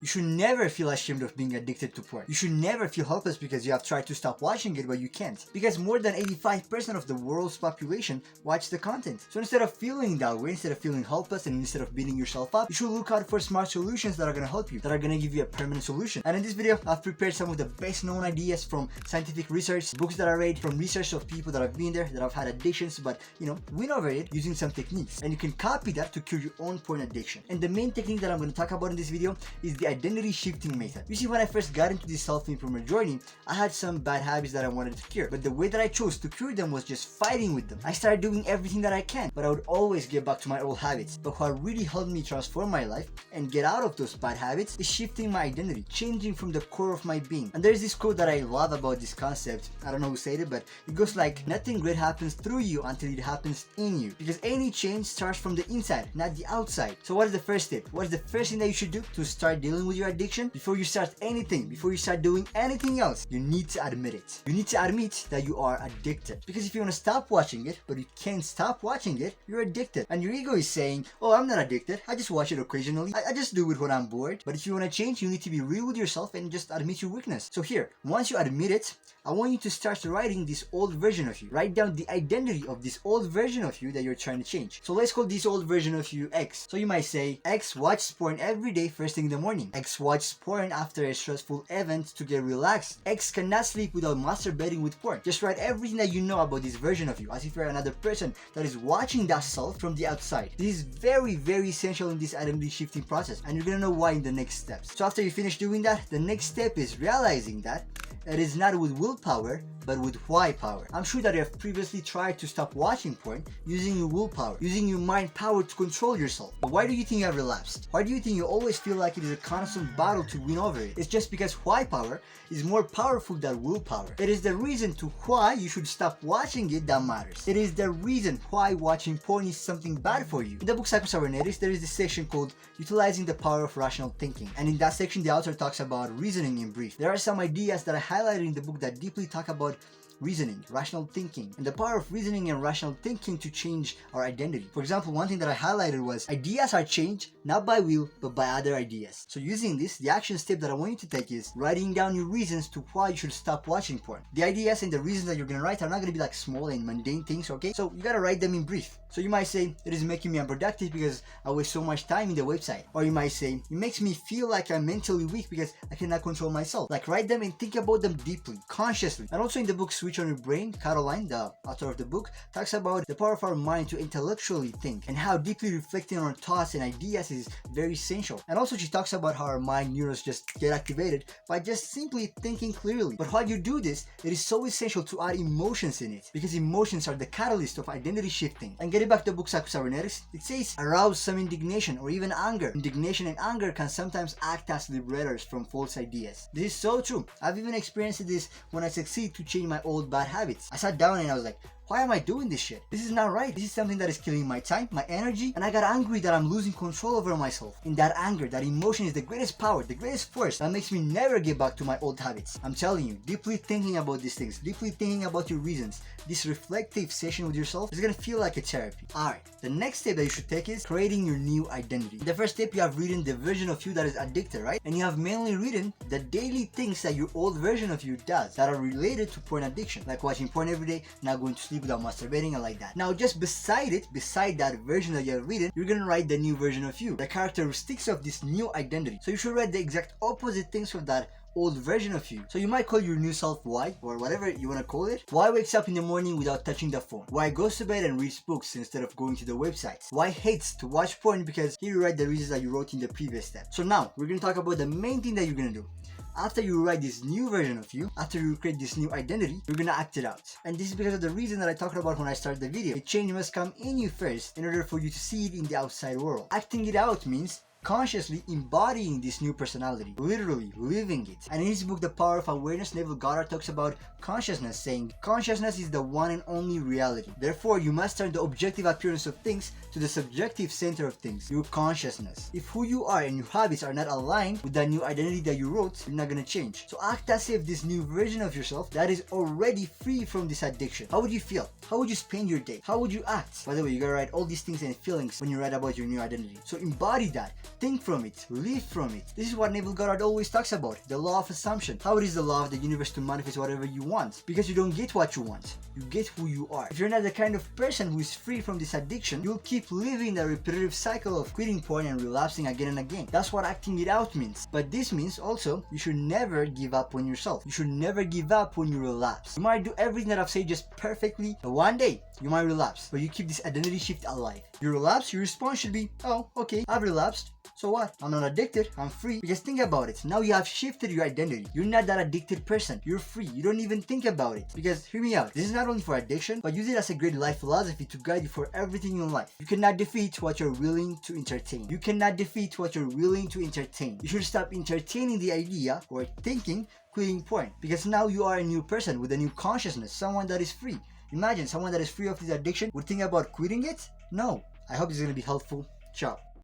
You should never feel ashamed of being addicted to porn. You should never feel helpless because you have tried to stop watching it but you can't. Because more than 85% of the world's population watch the content. So instead of feeling that way, instead of feeling helpless and instead of beating yourself up, you should look out for smart solutions that are going to help you, that are going to give you a permanent solution. And in this video, I've prepared some of the best known ideas from scientific research, books that I read, from research of people that have been there, that have had addictions, but win over it using some techniques. And you can copy that to cure your own porn addiction. And the main technique that I'm going to talk about in this video is the identity shifting method. You see, when I first got into this self-improvement journey, I had some bad habits that I wanted to cure, but the way that I chose to cure them was just fighting with them. I started doing everything that I can, but I would always get back to my old habits. But what really helped me transform my life and get out of those bad habits is shifting my identity, changing from the core of my being. And there's this quote that I love about this concept. I don't know who said it, but it goes like, nothing great happens through you until it happens in you. Because any change starts from the inside, not the outside. So what is the first step? What is the first thing that you should do to start dealing with your addiction? Before you start anything, before you start doing anything else, you need to admit it. You need to admit that you are addicted. Because if you want to stop watching it, but you can't stop watching it, you're addicted. And your ego is saying, oh, I'm not addicted. I just watch it occasionally. I just do it when I'm bored. But if you want to change, you need to be real with yourself and just admit your weakness. So here, once you admit it, I want you to start writing this old version of you. Write down the identity of this old version of you that you're trying to change. So let's call this old version of you X. So you might say, X watches porn every day first thing in the morning. X watches porn after a stressful event to get relaxed. X cannot sleep without masturbating with porn. Just write everything that you know about this version of you, as if you're another person that is watching that self from the outside. This is very, very essential in this identity shifting process, and you're gonna know why in the next steps. So after you finish doing that, the next step is realizing that it is not with willpower, but with Whypower. I'm sure that you have previously tried to stop watching porn using your willpower, using your mind power to control yourself. But why do you think you have relapsed? Why do you think you always feel like it is a constant battle to win over it? It's just because Whypower is more powerful than willpower. It is the reason to why you should stop watching it that matters. It is the reason why watching porn is something bad for you. In the book Psychocybernetics, there is this section called Utilizing the Power of Rational Thinking. And in that section, the author talks about reasoning in brief. There are some ideas that I highlighted in the book that deeply talk about reasoning, rational thinking, and the power of reasoning and rational thinking to change our identity. For example, one thing that I highlighted was ideas are changed not by will but by other ideas. So using this, the action step that I want you to take is writing down your reasons to why you should stop watching porn. The ideas and the reasons that you're gonna write are not gonna be like small and mundane things, okay? So you gotta write them in brief. So you might say, it is making me unproductive because I waste so much time in the website. Or you might say, it makes me feel like I'm mentally weak because I cannot control myself. Like, write them and think about them deeply, consciously. And also in the book Switch on Your Brain, Caroline, the author of the book, talks about the power of our mind to intellectually think and how deeply reflecting on our thoughts and ideas is very essential. And also she talks about how our mind neurons just get activated by just simply thinking clearly. But while you do this, it is so essential to add emotions in it, because emotions are the catalyst of identity shifting. And getting back to the book Psychocybernetics, it says arouse some indignation or even anger. Indignation and anger can sometimes act as liberators from false ideas. This is so true. I've even experienced this when I succeed to change my old bad habits. I sat down and I was like, why am I doing this shit? This is not right. This is something that is killing my time, my energy, and I got angry that I'm losing control over myself. In that anger, that emotion is the greatest power, the greatest force that makes me never get back to my old habits. I'm telling you, deeply thinking about these things, deeply thinking about your reasons, this reflective session with yourself is gonna feel like a therapy. Alright, the next step that you should take is creating your new identity. In the first step, you have written the version of you that is addicted, right? And you have mainly written the daily things that your old version of you does that are related to porn addiction, like watching porn every day, not going to sleep without masturbating and like that. Now just beside that version that you have written, you're gonna write the new version of you, the characteristics of this new identity. So you should write the exact opposite things of that old version of you. So you might call your new self Y, or whatever you want to call it. Y wakes up in the morning without touching the phone. Y goes to bed and reads books instead of going to the websites. Y hates to watch porn because here you write the reasons that you wrote in the previous step. So now we're going to talk about the main thing that you're going to do. After you write this new version of you, after you create this new identity, you're gonna act it out. And this is because of the reason that I talked about when I started the video. The change must come in you first in order for you to see it in the outside world. Acting it out means consciously embodying this new personality, literally living it. And in his book The Power of Awareness, Neville Goddard talks about consciousness, saying consciousness is the one and only reality. Therefore, you must turn the objective appearance of things to the subjective center of things, your consciousness. If who you are and your habits are not aligned with that new identity that you wrote, you're not gonna change. So act as if this new version of yourself that is already free from this addiction. How would you feel? How would you spend your day? How would you act? By the way, you gotta write all these things and feelings when you write about your new identity. So embody that. think from it, live from it. This is what Neville Goddard always talks about, the law of assumption. How it is the law of the universe to manifest whatever you want. Because you don't get what you want, you get who you are. If you're not the kind of person who is free from this addiction, you'll keep living the repetitive cycle of quitting porn and relapsing again and again. That's what acting it out means. But this means also, you should never give up on yourself. You should never give up when you relapse. You might do everything that I've said just perfectly, but one day, you might relapse, but you keep this identity shift alive. You relapse, your response should be, oh, okay, I've relapsed. So what? I'm not addicted, I'm free. Because think about it, now you have shifted your identity. You're not that addicted person, you're free. You don't even think about it. Because hear me out, this is not only for addiction, but use it as a great life philosophy to guide you for everything in life. You cannot defeat what you're willing to entertain. You cannot defeat what you're willing to entertain. You should stop entertaining the idea or thinking quitting porn. Because now you are a new person with a new consciousness, someone that is free. Imagine someone that is free of this addiction would think about quitting it? No. I hope this is going to be helpful. Ciao.